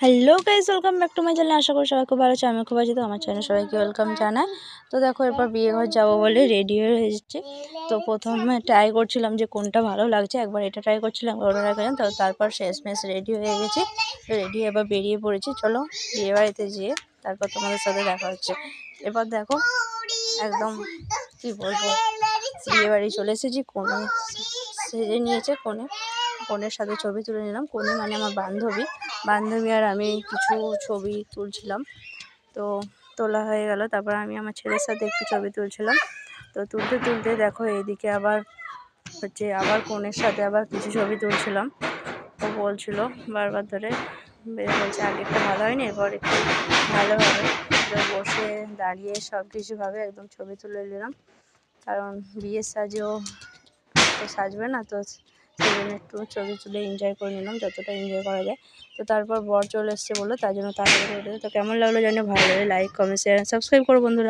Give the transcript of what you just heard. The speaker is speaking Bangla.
Hello guys, welcome back to my channel. আশা করি সবাই খুব ভালো আছে, আমি খুব আছি। তো আমার চ্যানেল সবাইকে ওয়েলকাম জানাই। তো দেখো, এরপর বিয়ে ঘর যাবো বলে রেডি হয়ে এসেছি। তো প্রথমে ট্রাই করছিলাম যে কোনটা ভালো লাগছে, একবার এটা ট্রাই করছিলাম, ওটা ট্রাই করছিলাম। তো তারপর শেষমেশ রেডি হয়ে গেছি। তো রেডি হয়ে এবার বেরিয়ে পড়েছি। চলো বিয়ে বাড়িতে যেয়ে তারপর তোমাদের সাথে দেখা হচ্ছে। এবার দেখো একদম কি বলবো, বিয়ে বাড়ি চলে এসেছি। কোণে সেজে নিয়েছে, কনের সাথে ছবি তুলে নিলাম। কনে মানে আমার বান্ধবী আর আমি কিছু ছবি তুলছিলাম। তো তোলা হয়ে গেল। তারপর আমি আমার ছেলের সাথে একটু ছবি তুলছিলাম। তো তুলতে দেখো এইদিকে আবার কনের সাথে আবার কিছু ছবি তুলছিলাম। ও বলছিল বারবার ধরে, বলছে আগেরটা ভালো হয়নি, এরপর একটু ভালো হবে। বসে দাঁড়িয়ে সব কিছুভাবে একদম ছবি তুলে নিলাম, কারণ বিয়ের সাজেও তো সাজবে না, তো সেই জন্য একটু ছবি তুলে এনজয় করে নিলাম, যতটা এনজয় করা যায়। তো তারপর বর চলে এসছে বললো, তার জন্য তাড়াতাড়ি করে। তো কেমন লাগলো জানো, ভালো লাগে লাইক কমেন্ট শেয়ার সাবস্ক্রাইব করো বন্ধুরা।